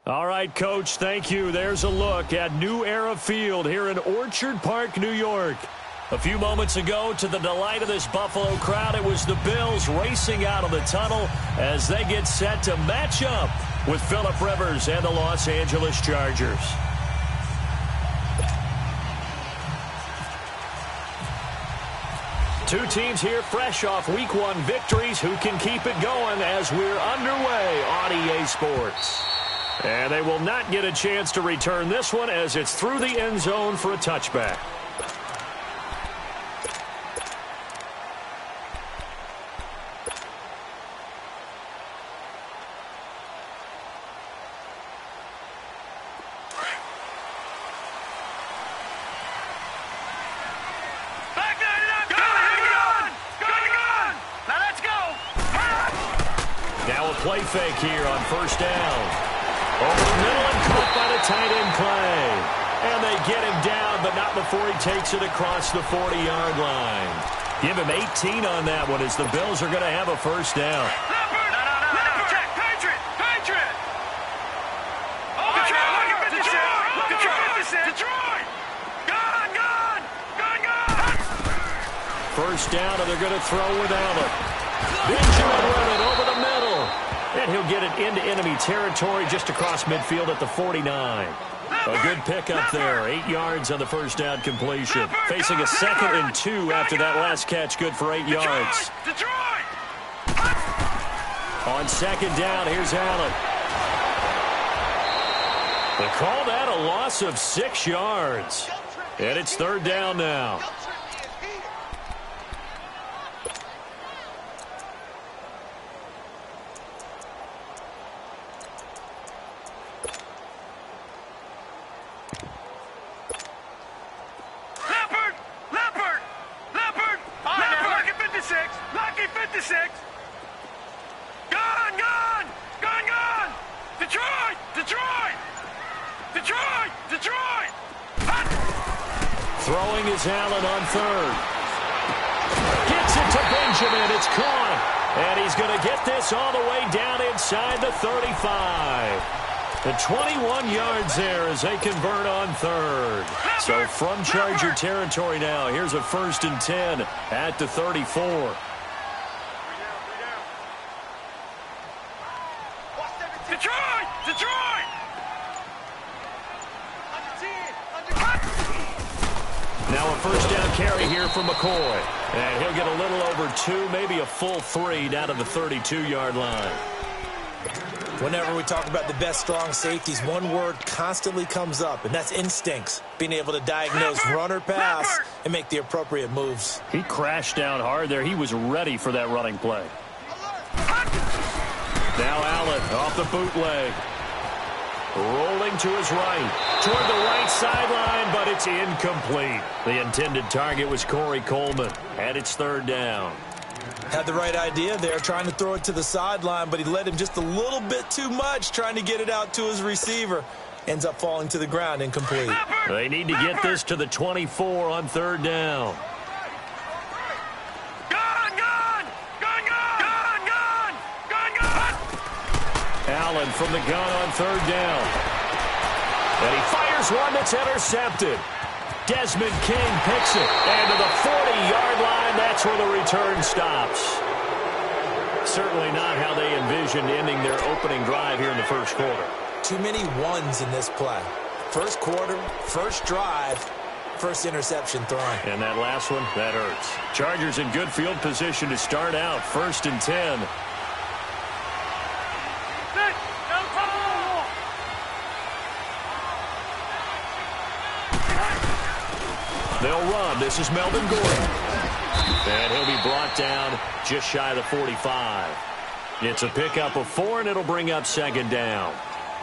All right, Coach, thank you. There's a look at New Era Field here in Orchard Park, New York. A few moments ago, to the delight of this Buffalo crowd, it was the Bills racing out of the tunnel as they get set to match up with Phillip Rivers and the Los Angeles Chargers. Two teams here fresh off Week 1 victories who can keep it going as we're underway on EA Sports. And they will not get a chance to return this one as it's through the end zone for a touchback. Now a play fake here on first down. Over the middle and caught by the tight end play. And they get him down, but not before he takes it across the 40-yard line. Give him 18 on that one as the Bills are going to have a first down. Check, Patriot! Oh, Detroit! Gone! First down, and they're going to throw with Allen. Benjamin with it over the middle. And he'll get it into enemy territory just across midfield at the 49. A good pickup there. 8 yards on the first down completion. Facing a 2nd and 2 after that last catch. Good for 8 yards. Detroit! On second down, here's Allen. They call that a loss of 6 yards. And it's third down now. Lucky 56. Gone. Detroit. Throwing is Allen on third. Gets it to Benjamin. It's caught. And he's going to get this all the way down inside the 35. The 21 yards there as they convert on third. So from Charger territory now, here's a 1st and 10 at the 34. Detroit! Now a first down carry here for McCoy. And he'll get a little over 2, maybe a full 3 down to the 32-yard line. Whenever we talk about the best strong safeties, one word constantly comes up, and that's instincts. Being able to diagnose run or pass and make the appropriate moves. He crashed down hard there. He was ready for that running play. Now Allen off the bootleg. Rolling to his right. Toward the right sideline, but it's incomplete. The intended target was Corey Coleman, and it's third down. Had the right idea there, trying to throw it to the sideline, but he led him just a little bit too much, trying to get it out to his receiver. Ends up falling to the ground, incomplete. They need to get this to the 24 on third down. Allen from the gun on third down. And he fires one that's intercepted. Desmond King picks it. And to the 40-yard line, that's where the return stops. Certainly not how they envisioned ending their opening drive here in the first quarter. Too many ones in this play. First quarter, first drive, first interception thrown. And that last one, that hurts. Chargers in good field position to start out. 1st and 10. They'll run. This is Melvin Gordon. And he'll be brought down just shy of the 45. It's a pickup of 4, and it'll bring up second down.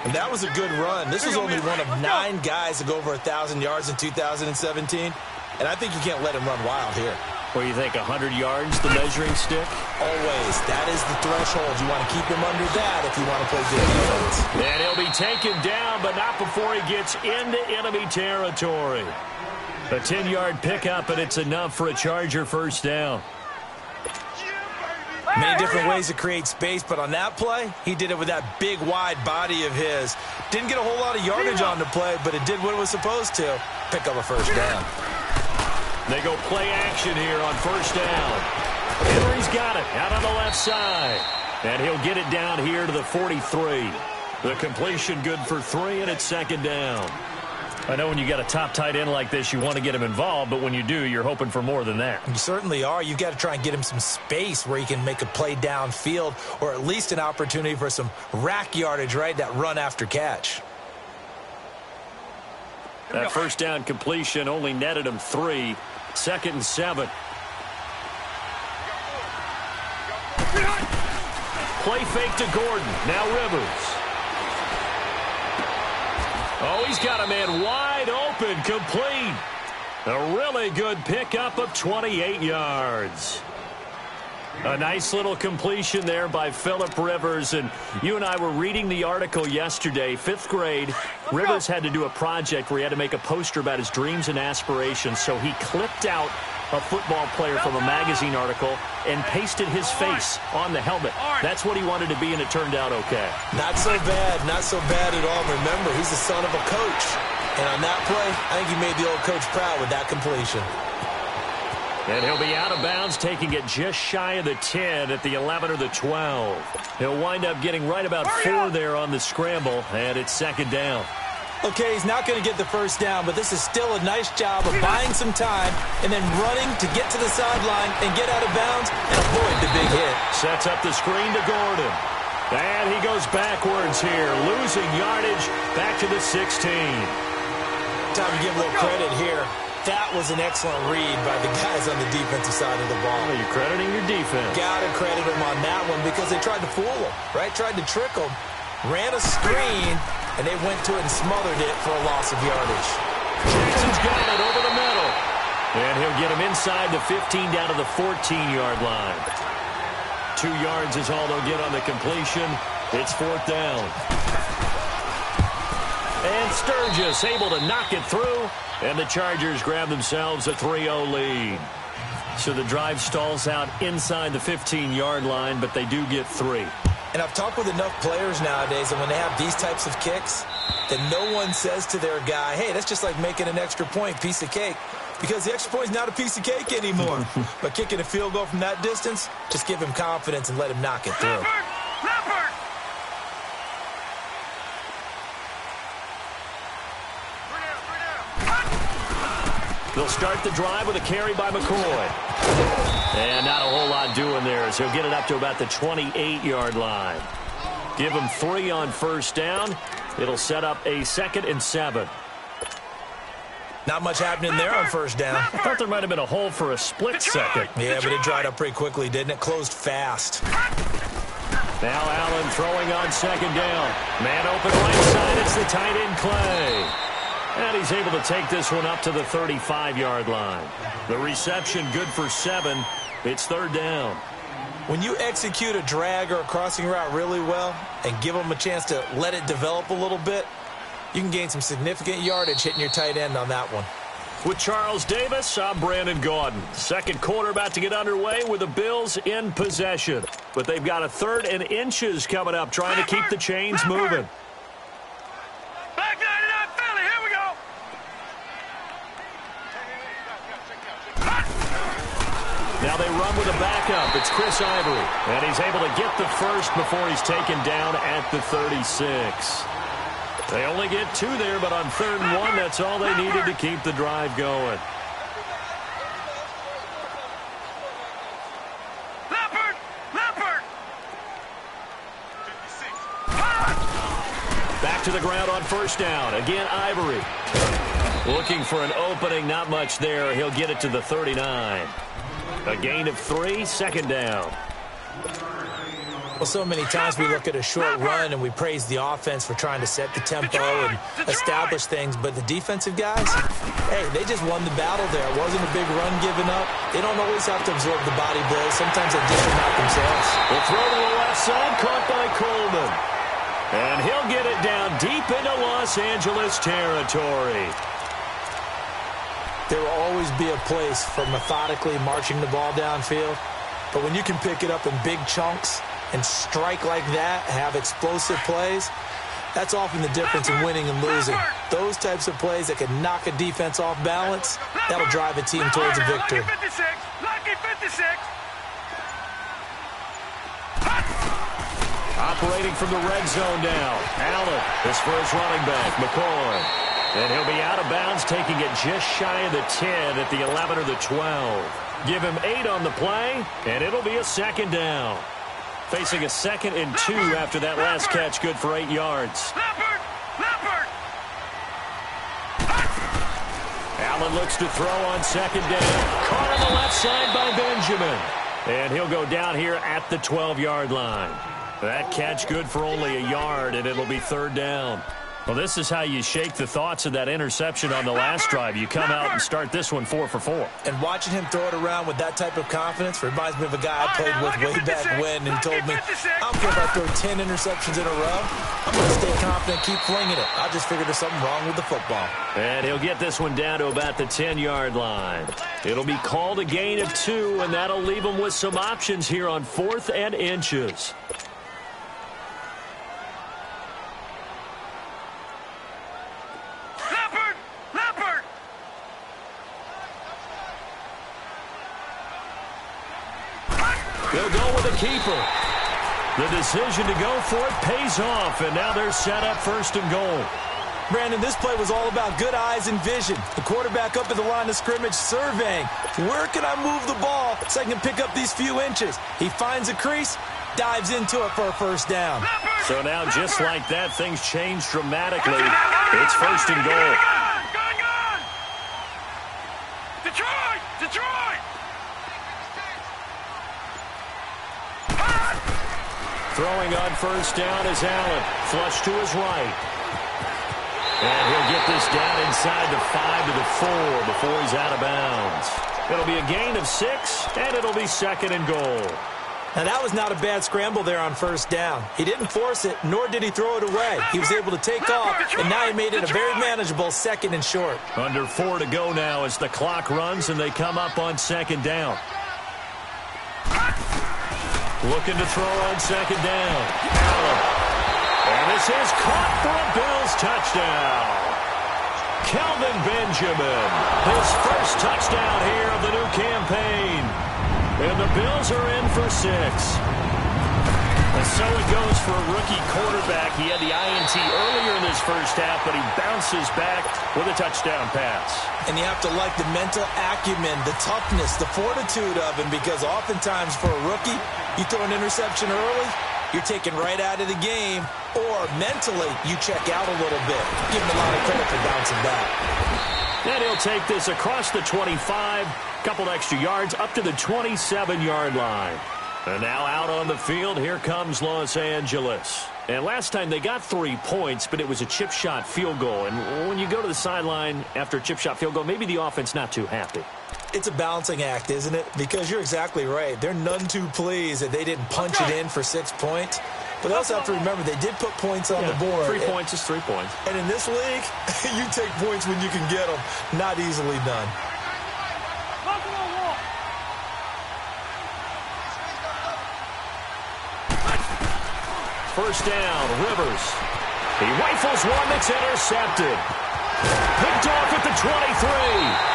And that was a good run. This was only one of 9 guys to go over 1,000 yards in 2017. And I think you can't let him run wild here. What do you think, 100 yards, the measuring stick? Always. That is the threshold. You want to keep him under that if you want to play good defense. And he'll be taken down, but not before he gets into enemy territory. A 10-yard pickup, and it's enough for a Charger first down. Many different ways to create space, but on that play, he did it with that big, wide body of his. Didn't get a whole lot of yardage on the play, but it did what it was supposed to. Pick up a first down. They go play action here on first down. Henry's got it out on the left side. And he'll get it down here to the 43. The completion good for 3, and it's second down. I know when you got a top tight end like this, you want to get him involved, but when you do, you're hoping for more than that. You certainly are. You've got to try and get him some space where he can make a play downfield, or at least an opportunity for some rack yardage, right? That run after catch. That first down completion only netted him 3. 2nd and 7. Play fake to Gordon. Now Rivers. Oh, he's got a man wide open, complete. A really good pickup of 28 yards. A nice little completion there by Phillip Rivers. And you and I were reading the article yesterday, 5th grade. Rivers had to do a project where he had to make a poster about his dreams and aspirations. So he clipped out a football player from a magazine article and pasted his face on the helmet. That's what he wanted to be, and it turned out okay. Not so bad. Not so bad at all. Remember, he's the son of a coach. And on that play, I think he made the old coach proud with that completion. And he'll be out of bounds, taking it just shy of the 10 at the 11 or the 12. He'll wind up getting right about 4 there on the scramble, and it's second down. Okay, he's not going to get the first down, but this is still a nice job of buying some time and then running to get to the sideline and get out of bounds and avoid the big hit. Sets up the screen to Gordon. And he goes backwards here, losing yardage back to the 16. Time to give a little credit here. That was an excellent read by the guys on the defensive side of the ball. Well, you're crediting your defense. Got to credit them on that one because they tried to fool him, right? Tried to trick him. Ran a screen, and they went to it and smothered it for a loss of yardage. Jackson's got it over the middle. And he'll get him inside the 15 down to the 14-yard line. 2 yards is all they'll get on the completion. It's 4th down. And Sturgis able to knock it through. And the Chargers grab themselves a 3-0 lead. So the drive stalls out inside the 15-yard line, but they do get 3. And I've talked with enough players nowadays, and when they have these types of kicks, that no one says to their guy, hey, that's just like making an extra point, piece of cake. Because the extra point is not a piece of cake anymore. But kicking a field goal from that distance, just give him confidence and let him knock it through. They'll start the drive with a carry by McCoy. And not a whole lot doing there as he'll get it up to about the 28-yard line. Give him 3 on first down. It'll set up a 2nd and 7. Not much happening there on first down. I thought there might have been a hole for a split second. Yeah, but it dried up pretty quickly, didn't it? Closed fast. Now Allen throwing on second down. Man open right side. It's the tight end Clay. And he's able to take this one up to the 35-yard line. The reception good for 7. It's 3rd down. When you execute a drag or a crossing route really well and give them a chance to let it develop a little bit, you can gain some significant yardage hitting your tight end on that one. With Charles Davis, I'm Brandon Gaudin. Second quarter about to get underway with the Bills in possession. But they've got a 3rd and inches coming up, trying to keep the chains moving. Back 99 Philly, here we go. Now they run with a backup. It's Chris Ivory. And he's able to get the first before he's taken down at the 36. They only get 2 there, but on 3rd and 1, that's all they needed to keep the drive going. Leopard! Back to the ground on first down. Again, Ivory. Looking for an opening, not much there. He'll get it to the 39. A gain of 3, 2nd down. Well, so many times we look at a short run and we praise the offense for trying to set the tempo and establish things, but the defensive guys, hey, they just won the battle there. It wasn't a big run given up. They don't always have to absorb the body blows. Sometimes they dish them out themselves. The throw to the left side, caught by Coleman. And he'll get it down deep into Los Angeles territory. There will always be a place for methodically marching the ball downfield, But when you can pick it up in big chunks and strike like that, have explosive plays, that's often the difference in winning and losing. Those types of plays that can knock a defense off balance, that'll drive a team towards a victory. Lucky 56. Operating from the red zone now. Allen, his first running back, McCoy. And he'll be out of bounds, taking it just shy of the 10 at the 11 or the 12. Give him 8 on the play, and it'll be a second down. Facing a 2nd and 2 after that last catch, good for 8 yards. Leopard. Allen looks to throw on second down. Caught on the left side by Benjamin. And he'll go down here at the 12-yard line. That catch good for only a yard, and it'll be 3rd down. Well, this is how you shake the thoughts of that interception on the last drive. You come out and start this one 4 for 4. And watching him throw it around with that type of confidence reminds me of a guy I played with way back when, and he told me, I don't care if I throw 10 interceptions in a row. I'm going to stay confident, keep flinging it. I just figured there's something wrong with the football. And he'll get this one down to about the 10-yard line. It'll be called a gain of 2, and that'll leave him with some options here on 4th and inches. He'll go with a keeper. The decision to go for it pays off, and now they're set up 1st and goal. Brandon, this play was all about good eyes and vision. The quarterback up at the line of scrimmage surveying. Where can I move the ball so I can pick up these few inches? He finds a crease, dives into it for a 1st down. So now, just like that, things change dramatically. It's 1st and goal. Detroit! Throwing on 1st down is Allen. Flush to his right. And he'll get this down inside the 5 to the 4 before he's out of bounds. It'll be a gain of 6, and it'll be 2nd and goal. Now, that was not a bad scramble there on 1st down. He didn't force it, nor did he throw it away. He was able to take off, and now he made it a very manageable 2nd and short. Under 4 to go now as the clock runs, and they come up on 2nd down. Looking to throw on 2nd down. Allen. And this is caught for a Bills touchdown. Kelvin Benjamin, his first touchdown here of the new campaign. And the Bills are in for 6. And so it goes for a rookie quarterback. He had the INT earlier in this first half, but he bounces back with a touchdown pass. And you have to like the mental acumen, the toughness, the fortitude of him, because oftentimes for a rookie, you throw an interception early, you're taken right out of the game, or mentally you check out a little bit. Give him a lot of credit for bouncing back. And he'll take this across the 25, couple extra yards up to the 27-yard line. And now out on the field, here comes Los Angeles. And last time they got 3 points, but it was a chip shot field goal. And when you go to the sideline after a chip shot field goal, maybe the offense not too happy. It's a balancing act, isn't it? Because you're exactly right. They're none too pleased that they didn't punch it in for 6 points. But they also have to remember they did put points on the board. 3 points is 3 points. And in this league, you take points when you can get them. Not easily done. First down, Rivers. He rifles one that's intercepted. Picked off at the 23.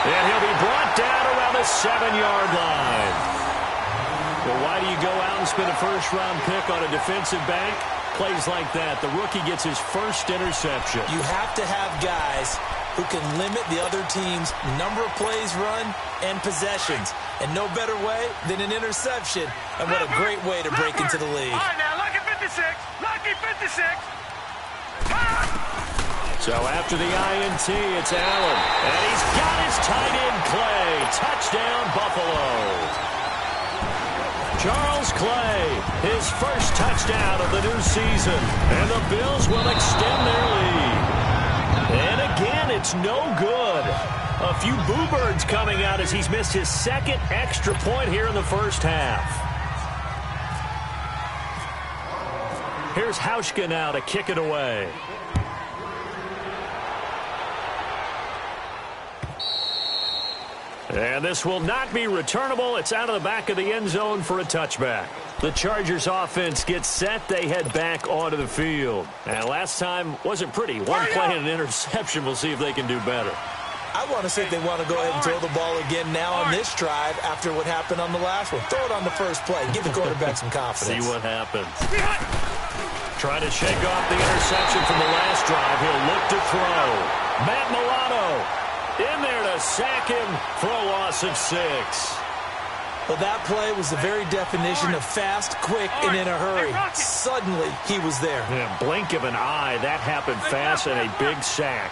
And he'll be brought down around the 7-yard line. Well, why do you go out and spend a first-round pick on a defensive back? Plays like that. The rookie gets his first interception. You have to have guys who can limit the other team's number of plays run and possessions. And no better way than an interception. And what a great way to break into the league. All right, now, lucky 56. Lucky 56. So after the INT, it's Allen. And he's got his tight end Clay. Touchdown, Buffalo. Charles Clay, his first touchdown of the new season. And the Bills will extend their lead. And again, it's no good. A few boo birds coming out as he's missed his second extra point here in the first half. Here's Hauschka now to kick it away. And this will not be returnable. It's out of the back of the end zone for a touchback. The Chargers offense gets set. They head back onto the field. And last time wasn't pretty. One play and an interception. We'll see if they can do better. I want to see if they want to go ahead and throw the ball again now on this drive after what happened on the last one. Throw it on the first play. Give the quarterback some confidence. See what happens. Trying to shake off the interception from the last drive. He'll look to throw. Matt Milano in there to sack him for a loss of 6. Well, that play was the very definition of fast, quick, and in a hurry. Suddenly, he was there. Yeah, blink of an eye. That happened fast and a big sack.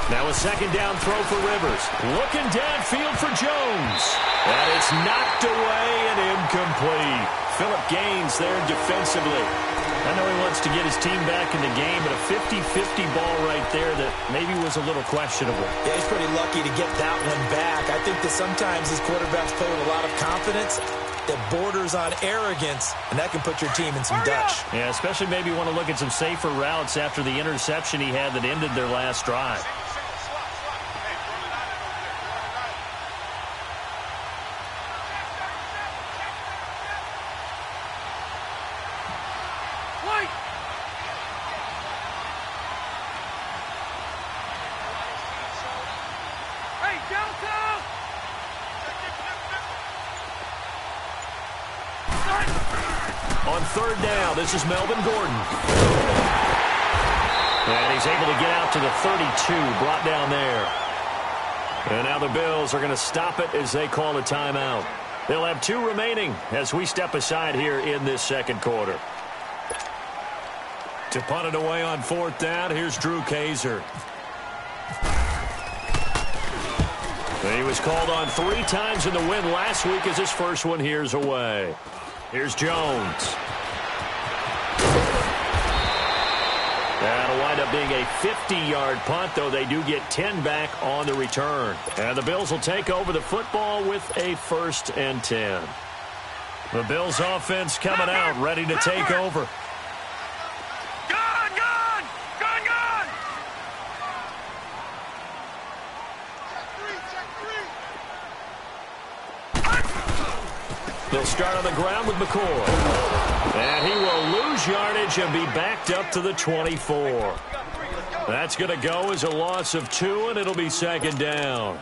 Now a second down throw for Rivers. Looking downfield for Jones. And it's knocked away and incomplete. Phillip Gaines there defensively. I know he wants to get his team back in the game, but a 50-50 ball right there that maybe was a little questionable. Yeah, he's pretty lucky to get that one back. I think that sometimes his quarterbacks play with a lot of confidence that borders on arrogance, and that can put your team in some dutch. Yeah, especially maybe want to look at some safer routes after the interception he had that ended their last drive. On third down, this is Melvin Gordon. And he's able to get out to the 32, brought down there. And now the Bills are going to stop it as they call a timeout. They'll have 2 remaining as we step aside here in this second quarter. To punt it away on fourth down, here's Drew Kaiser. He was called on 3 times in the win last week as his first one here's away. Here's Jones. That'll wind up being a 50-yard punt, though they do get 10 back on the return. And the Bills will take over the football with a 1st and 10. The Bills offense coming out, ready to take over. They'll start on the ground with McCoy. And he will lose yardage and be backed up to the 24. That's going to go as a loss of 2, and it'll be second down.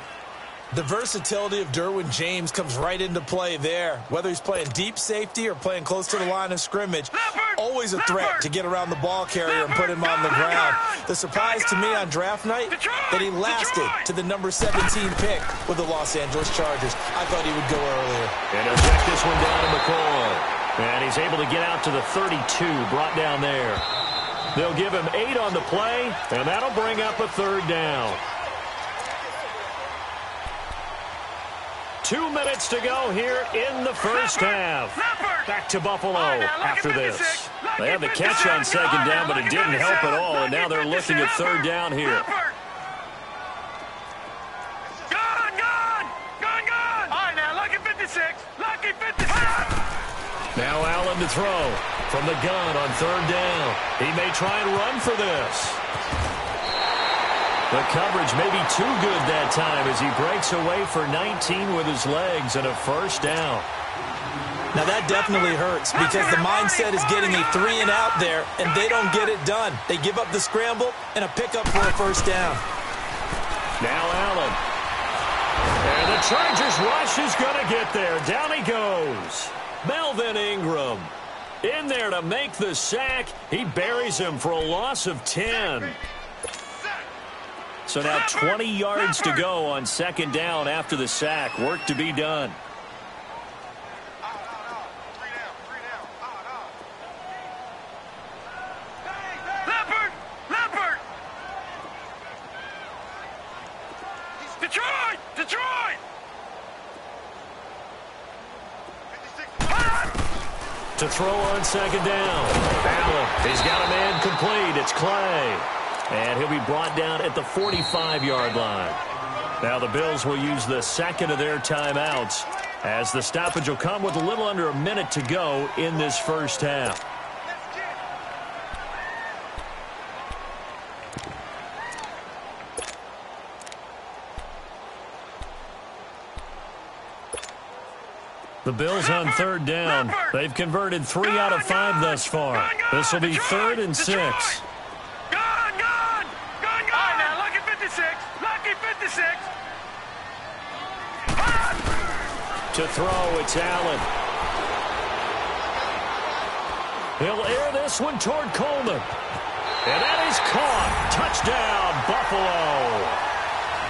The versatility of Derwin James comes right into play there. Whether he's playing deep safety or playing close to the line of scrimmage, always a threat to get around the ball carrier and put him on the ground. The surprise to me on draft night, that he lasted to the number 17 pick with the Los Angeles Chargers. I thought he would go earlier. And he'll check this one down to McCoy. And he's able to get out to the 32, brought down there. They'll give him 8 on the play, and that'll bring up a 3rd down. 2 minutes to go here in the first half. Back to Buffalo after this. They had the catch on second down, but it didn't help at all, and now they're looking at 3rd down here. Now Allen to throw from the gun on 3rd down. He may try and run for this. The coverage may be too good that time as he breaks away for 19 with his legs and a 1st down. Now that definitely hurts because the mindset is getting a 3-and-out there, and they don't get it done. They give up the scramble and a pickup for a 1st down. Now Allen. And the Chargers rush is going to get there. Down he goes. Melvin Ingram in there to make the sack. He buries him for a loss of 10. So now 20 yards to go on 2nd down after the sack. Work to be done. Leopard! Detroit! To throw on 2nd down. Allen, he's got a man complete. It's Clay. And he'll be brought down at the 45-yard line. Now the Bills will use the second of their timeouts as the stoppage will come with a little under a minute to go in this first half. The Bills on third down. They've converted 3 out of 5 thus far. This will be 3rd and 6. Gone! All right, now, lucky 56. Lucky 56. To throw, it's Allen. He'll air this one toward Coleman. And that is caught. Touchdown, Buffalo.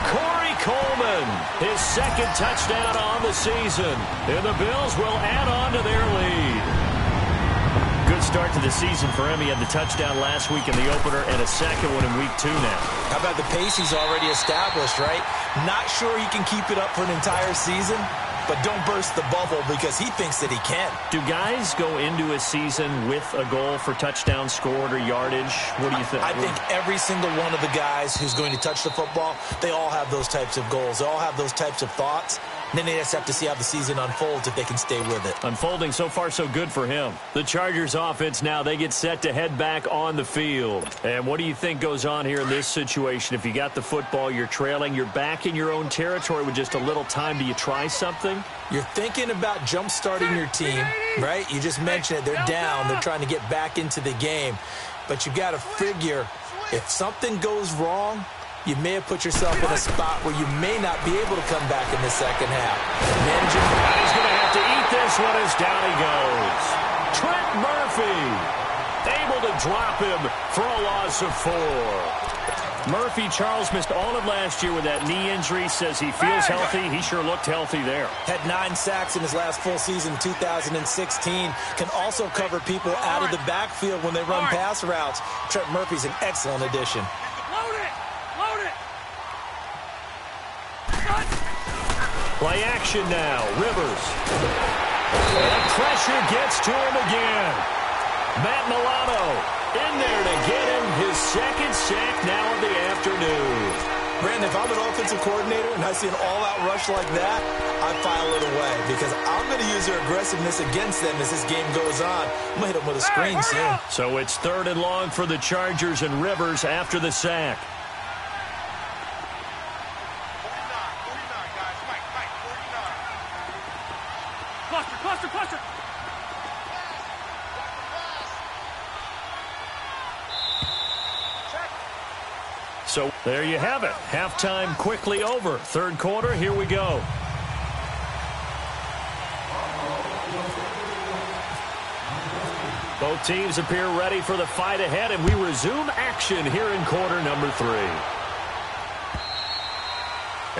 Corey Coleman, his 2nd touchdown on the season. And the Bills will add on to their lead. Good start to the season for him. He had the touchdown last week in the opener and a 2nd one in week 2 now. How about the pace he's already established, right? Not sure he can keep it up for an entire season, but don't burst the bubble because he thinks that he can. Do guys go into a season with a goal for touchdown scored or yardage? What do you think? I think every single one of the guys who's going to touch the football, they all have those types of goals. They all have those types of thoughts. And then they just have to see how the season unfolds if they can stay with it. Unfolding so far so good for him. The Chargers offense now, they get set to head back on the field. And what do you think goes on here in this situation? If you got the football, you're trailing, you're back in your own territory with just a little time. Do you try something? You're thinking about jump-starting your team, right? You just mentioned it. They're down. They're trying to get back into the game. But you got to figure if something goes wrong, you may have put yourself in a spot where you may not be able to come back in the second half. Managing. He's going to have to eat this one as down he goes. Trent Murphy able to drop him for a loss of 4. Murphy, Charles, missed all of last year with that knee injury. Says he feels healthy. He sure looked healthy there. Had 9 sacks in his last full season, 2016. Can also cover people out of the backfield when they run pass routes. Trent Murphy's an excellent addition. Play action now. Rivers. And pressure gets to him again. Matt Milano in there to get him his 2nd sack now of the afternoon. Brandon, if I'm an offensive coordinator and I see an all-out rush like that, I file it away because I'm going to use their aggressiveness against them as this game goes on. I'm going to hit them with a screen soon. So it's 3rd and long for the Chargers and Rivers after the sack. Cluster. So there you have it. Halftime quickly over. 3rd quarter, here we go. Both teams appear ready for the fight ahead, and we resume action here in quarter number 3.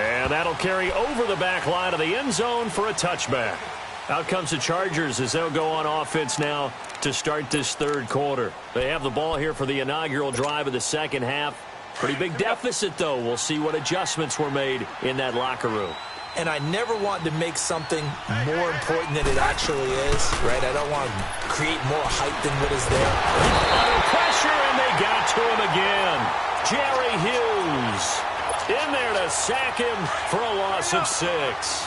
And that'll carry over the back line of the end zone for a touchback. Out comes the Chargers as they'll go on offense now to start this 3rd quarter. They have the ball here for the inaugural drive of the second half. Pretty big deficit, though. We'll see what adjustments were made in that locker room. And I never want to make something more important than it actually is, right? I don't want to create more hype than what is there. Under pressure, and they got to him again. Jerry Hughes in there to sack him for a loss of 6.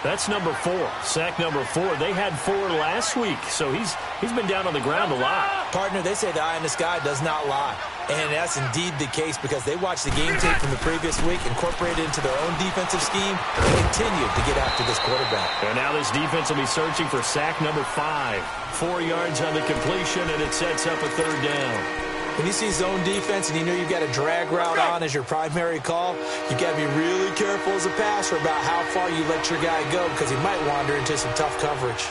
That's number 4. Sack number 4. They had 4 last week, so he's been down on the ground a lot. Partner, they say the eye in the sky does not lie. And that's indeed the case because they watched the game tape from the previous week, incorporated it into their own defensive scheme, and continued to get after this quarterback. And now this defense will be searching for sack number 5. 4 yards on the completion, and it sets up a 3rd down. When you see zone defense and you know you've got a drag route on as your primary call, you've got to be really careful as a passer about how far you let your guy go because he might wander into some tough coverage.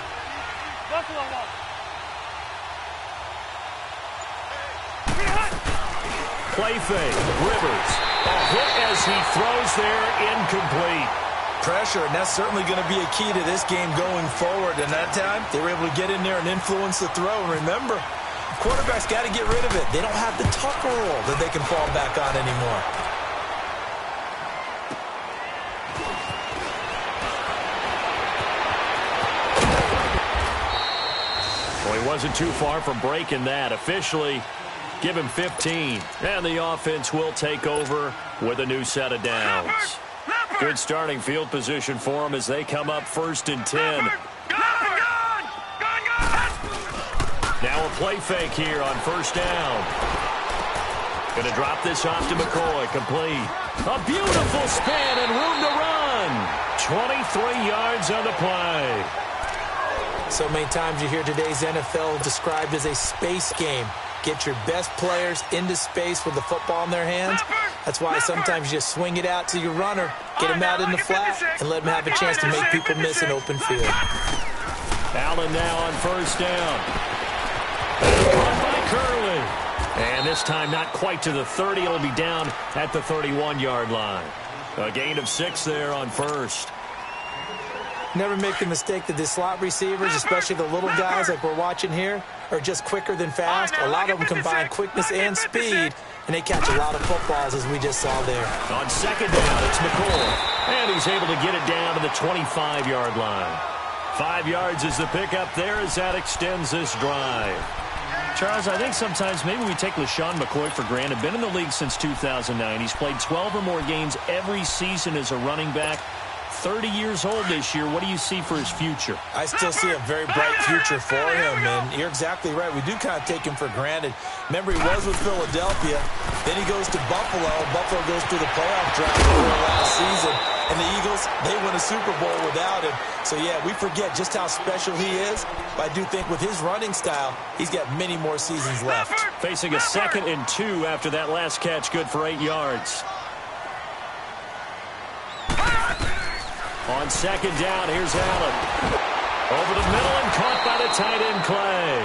Play fake. Rivers. A hit as he throws there, incomplete. Pressure, and that's certainly going to be a key to this game going forward. And that time, they were able to get in there and influence the throw. And remember, quarterback's got to get rid of it. They don't have the Tucker roll that they can fall back on anymore. Well, he wasn't too far from breaking that. Officially, give him 15. And the offense will take over with a new set of downs. Good starting field position for them as they come up 1st and 10. Now a play fake here on 1st down. Going to drop this off to McCoy. Complete. A beautiful spin and room to run. 23 yards on the play. So many times you hear today's NFL described as a space game. Get your best players into space with the football in their hands. That's why sometimes you just swing it out to your runner, get him out in the flat, and let him have a chance to make people miss an open field. Allen now on first down. Caught by Curley. And this time not quite to the 30. It'll be down at the 31-yard line. A gain of 6 there on first. Never make the mistake that the slot receivers, especially the little guys like we're watching here, are just quicker than fast. A lot of them combine quickness and speed, and they catch a lot of footballs, as we just saw there. On second down, it's McCoy. And he's able to get it down to the 25-yard line. 5 yards is the pickup there as that extends this drive. Charles, I think sometimes maybe we take LeSean McCoy for granted. Been in the league since 2009. He's played 12 or more games every season as a running back. 30 years old this year. What do you see for his future? I still see a very bright future for him, and you're exactly right. We do kind of take him for granted. Remember, he was with Philadelphia. Then he goes to Buffalo. Buffalo goes through the playoff draft before last season. And the Eagles, they win a Super Bowl without him. So, yeah, we forget just how special he is. But I do think with his running style, he's got many more seasons left. Facing a 2nd and 2 after that last catch, good for 8 yards. On second down, here's Allen. Over the middle and caught by the tight end, Clay.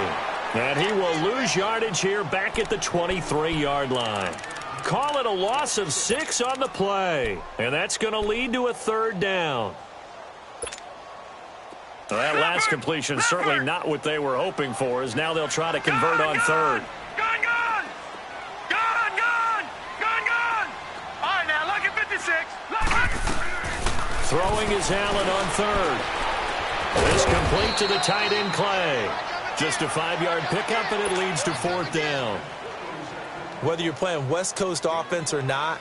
And he will lose yardage here back at the 23-yard line. Call it a loss of 6 on the play. And that's going to lead to a 3rd down. Well, that last completion certainly not what they were hoping for, as now they'll try to convert on 3rd. Gone! All right, now, look at 56. Look. Throwing is Allen on 3rd. This complete to the tight end, Clay. Just a 5-yard pickup, and it leads to 4th down. Whether you're playing West Coast offense or not,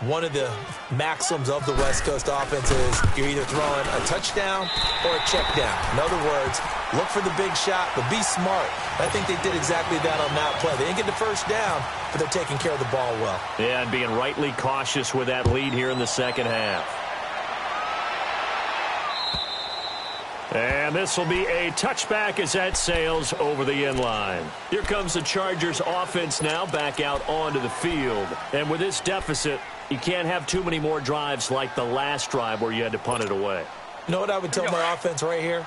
one of the maxims of the West Coast offense is you're either throwing a touchdown or a check down. In other words, look for the big shot, but be smart. I think they did exactly that on that play. They didn't get the first down, but they're taking care of the ball well. Yeah, and being rightly cautious with that lead here in the second half. And this will be a touchback as that sails over the end line. Here comes the Chargers offense now back out onto the field. And with this deficit, you can't have too many more drives like the last drive where you had to punt it away. You know what I would tell my offense right here?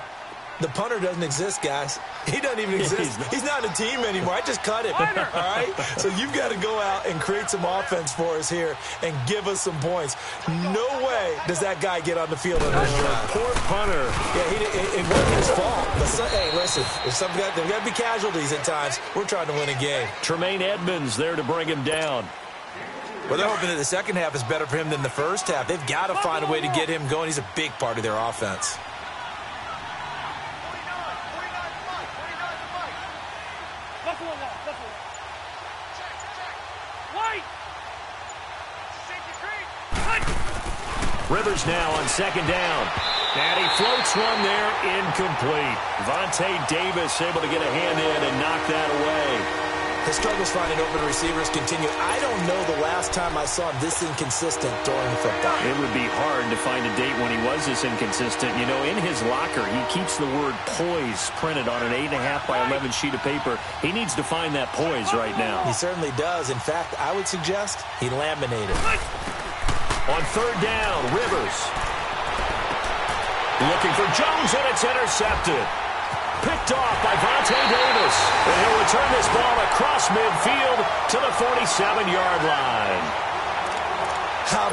The punter doesn't exist, guys. He doesn't even exist. He's not a team anymore. I just cut him, all right? So you've got to go out and create some offense for us here and give us some points. No way does that guy get on the field on this drive. Poor punter. Yeah, it wasn't his fault. But hey, listen, there's got to be casualties at times. We're trying to win a game. Tremaine Edmonds there to bring him down. Well, they're hoping that the second half is better for him than the first half. They've got to find a way to get him going. He's a big part of their offense. Rivers now on second down. And he floats one there, incomplete. Vontae Davis able to get a hand in and knock that away. The struggles finding open receivers continue. I don't know the last time I saw him this inconsistent throwing the football. It would be hard to find a date when he was this inconsistent. You know, in his locker, he keeps the word poise printed on an 8.5 by 11 sheet of paper. He needs to find that poise right now. He certainly does. In fact, I would suggest he laminated. On third down, Rivers. Looking for Jones, and it's intercepted. Picked off by Vontae Davis. And he'll return this ball across midfield to the 47-yard line.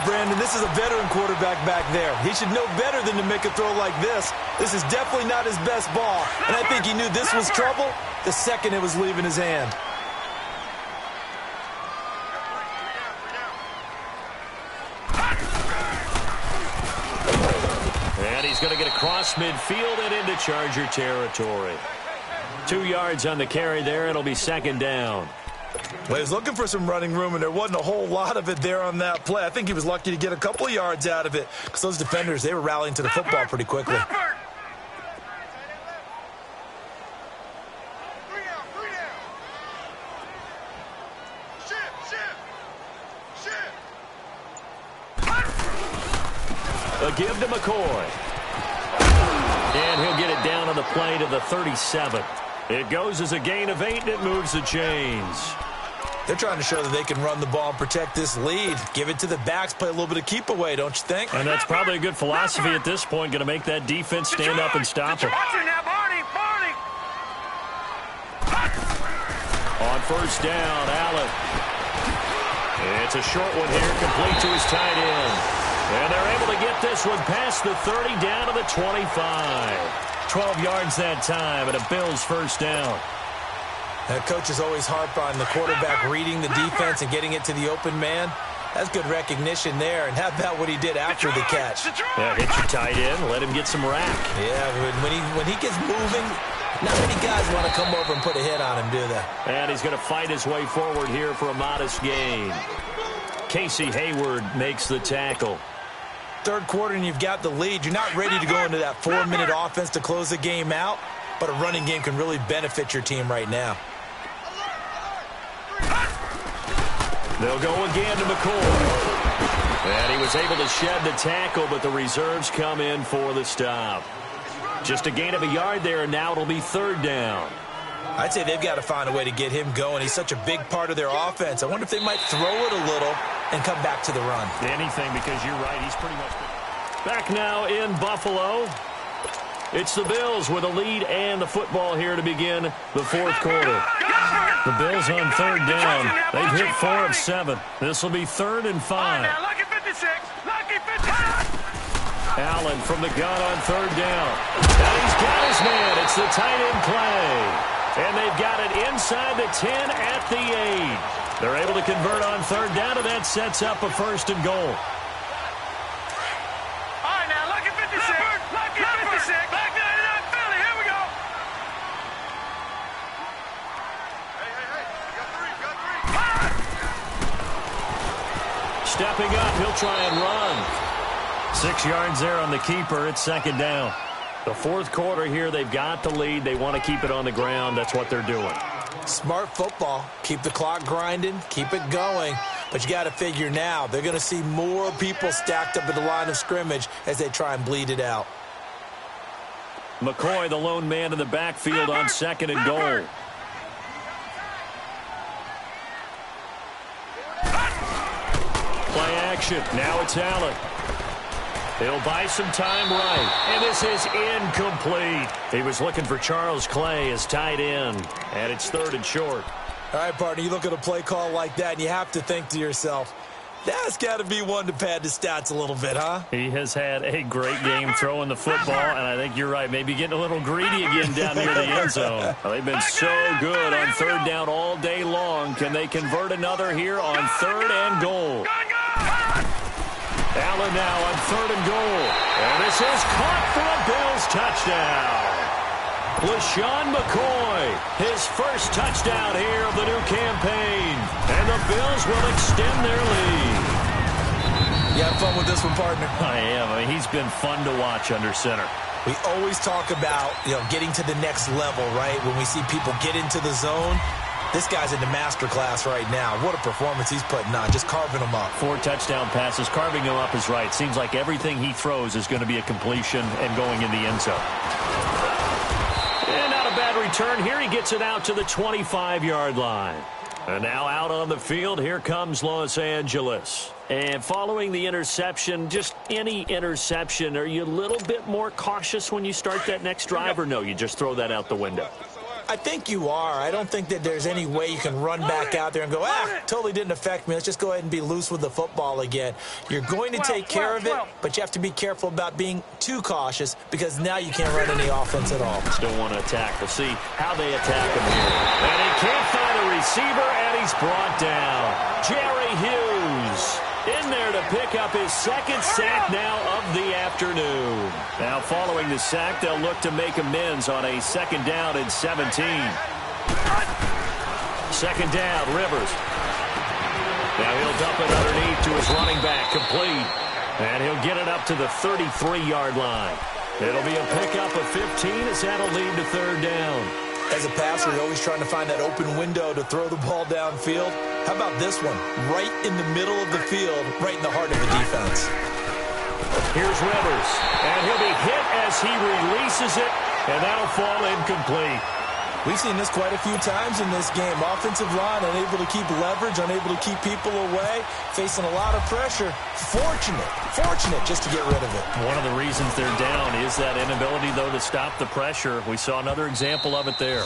Brandon, this is a veteran quarterback back there. He should know better than to make a throw like this. This is definitely not his best ball. And I think he knew this was trouble the second it was leaving his hand. And he's going to get across midfield and into Charger territory. 2 yards on the carry there. It'll be second down. Well, he was looking for some running room, and there wasn't a whole lot of it there on that play. I think he was lucky to get a couple of yards out of it because those defenders, they were rallying to the football pretty quickly. A give to McCoy. And he'll get it down on the play to the 37. It goes as a gain of 8, and it moves the chains. They're trying to show that they can run the ball and protect this lead. Give it to the backs, play a little bit of keep away, don't you think? And that's probably a good philosophy at this point, going to make that defense stand up and stop it. Watch it now, Barney. On first down, Allen. It's a short one here, complete to his tight end. And they're able to get this one past the 30 down to the 25. 12 yards that time, and a Bills first down. Coaches always harp on the quarterback reading the defense and getting it to the open man. That's good recognition there. And how about what he did after the catch? Yeah, hit your tight end, let him get some rack. Yeah, when he gets moving, not many guys want to come over and put a hit on him, do they? And he's going to fight his way forward here for a modest gain. Casey Hayward makes the tackle. Third quarter and you've got the lead. You're not ready to go into that 4-minute offense to close the game out, but a running game can really benefit your team right now. They'll go again to McCoy. And he was able to shed the tackle, but the reserves come in for the stop. Just a gain of a yard there, and now it'll be third down. I'd say they've got to find a way to get him going. He's such a big part of their offense. I wonder if they might throw it a little and come back to the run. Anything, because you're right, he's pretty much back now in Buffalo. It's the Bills with a lead and the football here to begin the fourth quarter. The Bills on third down. They've hit 4 of 7. This will be 3rd and 5. Lucky 56. Lucky 56. Allen from the gun on third down. And he's got his man. It's the tight end play. And they've got it inside the 10 at the 8. They're able to convert on third down, and that sets up a 1st and goal. All right, now, lucky 56. Lucky 56. Back 99 Philly. Here we go. Hey. Got three. Stepping up, he'll try and run. 6 yards there on the keeper. It's 2nd down. The fourth quarter here, they've got the lead. They want to keep it on the ground. That's what they're doing. Smart football. Keep the clock grinding. Keep it going. But you got to figure now, they're going to see more people stacked up at the line of scrimmage as they try and bleed it out. McCoy, the lone man in the backfield on 2nd and goal. Play action. Now it's Allen. He'll buy some time right. And this is incomplete. He was looking for Charles Clay as tight end. And it's 3rd and short. All right, partner, you look at a play call like that, and you have to think to yourself, that's got to be one to pad the stats a little bit, huh? He has had a great game throwing the football, and I think you're right. Maybe getting a little greedy again down near the end zone. Well, they've been so good on third down all day long. Can they convert another here on 3rd and goal? Allen now on 3rd and goal. And this is caught for a Bills touchdown. LaShawn McCoy, his first touchdown here of the new campaign. And the Bills will extend their lead. You having fun with this one, partner? I am. I mean, he's been fun to watch under center. We always talk about, getting to the next level, right? When we see people get into the zone. This guy's in the master class right now. What a performance he's putting on, just carving them up. 4 touchdown passes. Carving him up is right. Seems like everything he throws is going to be a completion and going in the end zone. And not a bad return. Here he gets it out to the 25-yard line. And now out on the field, here comes Los Angeles. And following the interception, just any interception, are you a little bit more cautious when you start that next drive, or no, you just throw that out the window? I think you are. I don't think that there's any way you can run back out there and go, totally didn't affect me. Let's just go ahead and be loose with the football again. You're going to take care of it, but you have to be careful about being too cautious because now you can't run any offense at all. Still want to attack. We'll see how they attack him here. And he can't find a receiver, and he's brought down. Jerry Hughes in there to pick up his 2nd sack now of the afternoon. Now following the sack, they'll look to make amends on a 2nd down and 17. 2nd down, Rivers. Now he'll dump it underneath to his running back, complete. And he'll get it up to the 33-yard line. It'll be a pickup of 15 as that'll lead to 3rd down. As a passer, you're always trying to find that open window to throw the ball downfield. How about this one? Right in the middle of the field, right in the heart of the defense. Here's Rivers, and he'll be hit as he releases it, and that'll fall incomplete. We've seen this quite a few times in this game. Offensive line unable to keep leverage, unable to keep people away, facing a lot of pressure. Fortunate just to get rid of it. One of the reasons they're down is that inability, though, to stop the pressure. We saw another example of it there.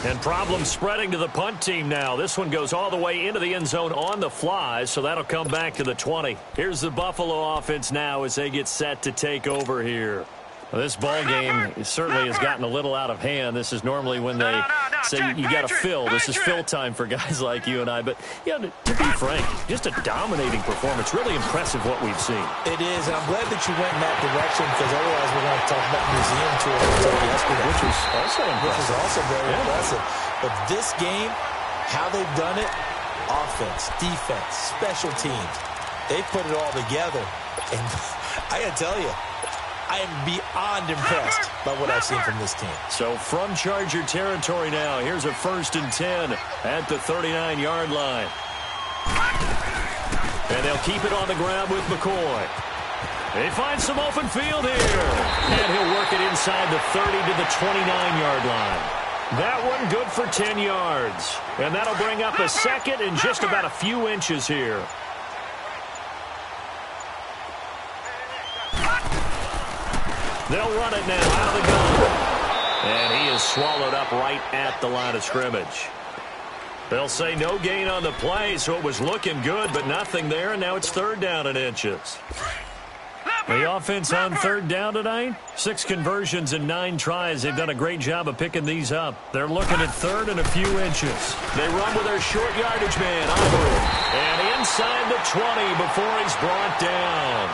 And problems spreading to the punt team now. This one goes all the way into the end zone on the fly, so that'll come back to the 20. Here's the Buffalo offense now as they get set to take over here. Well, this ball game certainly has gotten a little out of hand. This is normally when they say you got to fill. This is fill time for guys like you and I. But, yeah, to be frank, just a dominating performance. Really impressive what we've seen. It is, and I'm glad that you went in that direction because otherwise we're going to talk about museum tour yesterday. Which was also impressive. Which was also very impressive. But this game, how they've done it, offense, defense, special teams, they put it all together. And I got to tell you, I am beyond impressed by what I've seen from this team. So from Charger territory now, here's a 1st and 10 at the 39-yard line. And they'll keep it on the ground with McCoy. They find some open field here. And he'll work it inside the 30 to the 29-yard line. That one good for 10 yards. And that'll bring up a 2nd and just about a few inches here. They'll run it now out of the gun. And he is swallowed up right at the line of scrimmage. They'll say no gain on the play, so it was looking good, but nothing there, and now it's 3rd down and inches. The offense on 3rd down tonight, 6 conversions and 9 tries. They've done a great job of picking these up. They're looking at 3rd and a few inches. They run with their short yardage man, Ivory. And inside the 20 before he's brought down.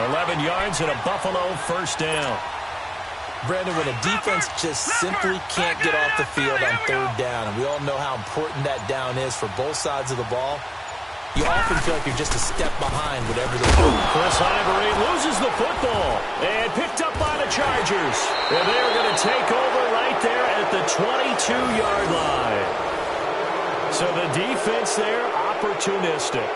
11 yards and a Buffalo 1st down. Brandon, when a defense just simply can't get off the field on 3rd down, and we all know how important that down is for both sides of the ball, you often feel like you're just a step behind whatever they're doing. Chris Ivory loses the football and picked up by the Chargers. And they're going to take over right there at the 22-yard line. So the defense there, opportunistic.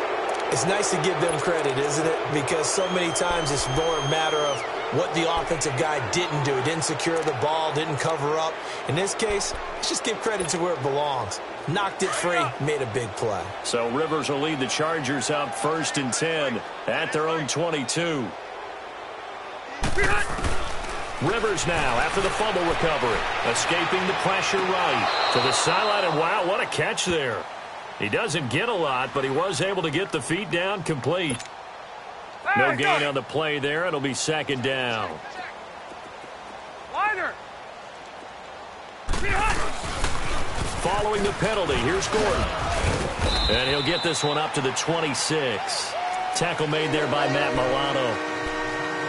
It's nice to give them credit, isn't it? Because so many times it's more a matter of what the offensive guy didn't do. He didn't secure the ball, didn't cover up. In this case, let's just give credit to where it belongs. Knocked it free, made a big play. So Rivers will lead the Chargers out 1st and 10 at their own 22. Rivers now after the fumble recovery. Escaping the pressure right to the sideline. And wow, what a catch there. He doesn't get a lot, but he was able to get the feet down complete. No gain on the play there. It'll be 2nd down. Following the penalty, here's Gordon. And he'll get this one up to the 26. Tackle made there by Matt Milano.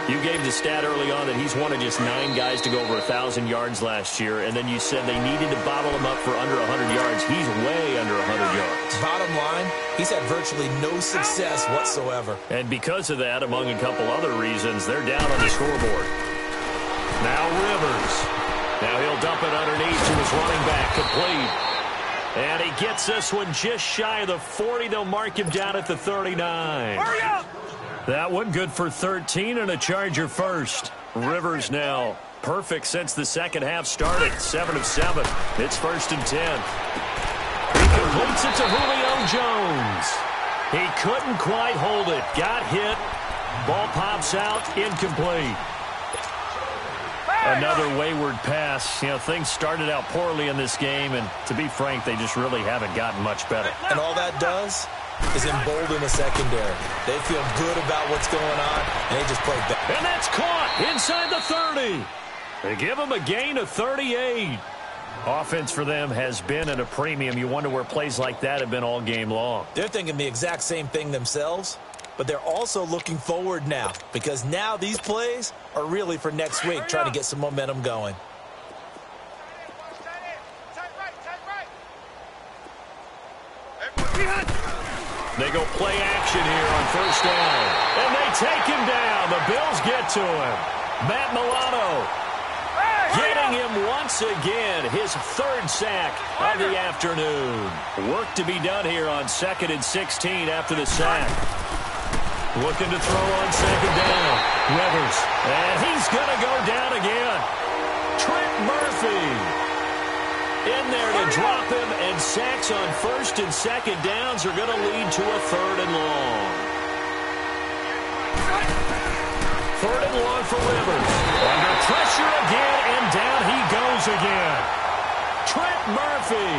You gave the stat early on that he's one of just 9 guys to go over 1,000 yards last year, and then you said they needed to bottle him up for under 100 yards. He's way under 100 yards. Bottom line, he's had virtually no success whatsoever. And because of that, among a couple other reasons, they're down on the scoreboard. Now Rivers. Now he'll dump it underneath to his running back, complete. And he gets this one just shy of the 40. They'll mark him down at the 39. Hurry up! That one good for 13 and a Charger 1st. Rivers now perfect since the second half started. 7 of 7. It's 1st and 10. He completes it to Julio Jones. He couldn't quite hold it. Got hit. Ball pops out. Incomplete. Another wayward pass. You know, things started out poorly in this game, and to be frank, they just really haven't gotten much better. And all that does is embolden the secondary. They feel good about what's going on, and they just play better. And that's caught inside the 30. They give them a gain of 38. Offense for them has been at a premium. You wonder where plays like that have been all game long. They're thinking the exact same thing themselves, but they're also looking forward now because now these plays are really for next week, trying to get some momentum going. They go play action here on 1st down. And they take him down. The Bills get to him. Matt Milano getting him once again. His 3rd sack of the afternoon. Work to be done here on 2nd and 16 after the sack. Looking to throw on 2nd down. Rivers. And he's going to go down again. In there to drop him, and sacks on first and second downs are going to lead to a 3rd and long. 3rd and long for Rivers. Under pressure again, and down he goes again. Trent Murphy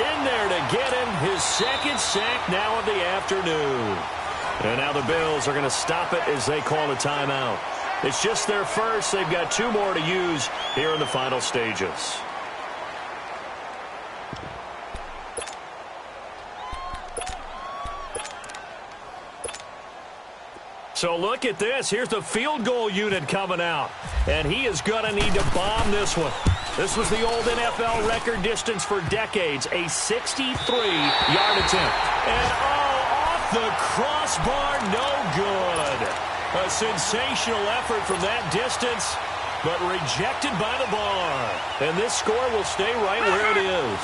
in there to get him his 2nd sack now of the afternoon. And now the Bills are going to stop it as they call a timeout. It's just their first. They've got 2 more to use here in the final stages. So look at this. Here's the field goal unit coming out. And he is going to need to bomb this one. This was the old NFL record distance for decades, a 63-yard attempt. And, off the crossbar, no good. A sensational effort from that distance, but rejected by the bar. And this score will stay right where it is.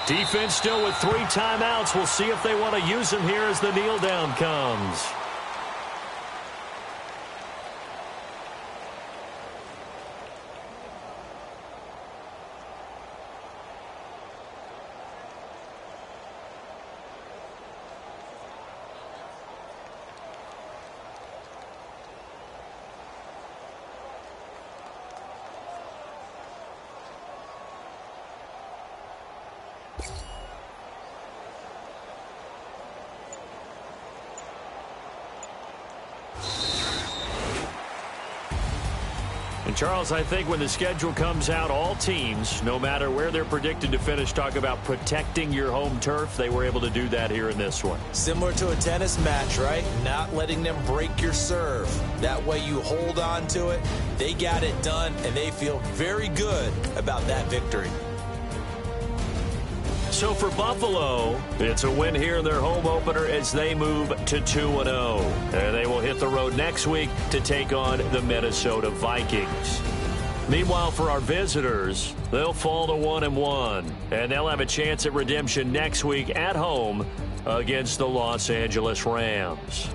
Defense still with 3 timeouts. We'll see if they want to use them here as the kneel down comes. And Charles, I think when the schedule comes out, all teams, no matter where they're predicted to finish, talk about protecting your home turf. They were able to do that here in this one. Similar to a tennis match, right? Not letting them break your serve. That way you hold on to it. They got it done, and they feel very good about that victory. So for Buffalo, it's a win here in their home opener as they move to 2-0. And they will hit the road next week to take on the Minnesota Vikings. Meanwhile, for our visitors, they'll fall to 1-1. And they'll have a chance at redemption next week at home against the Los Angeles Rams.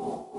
you.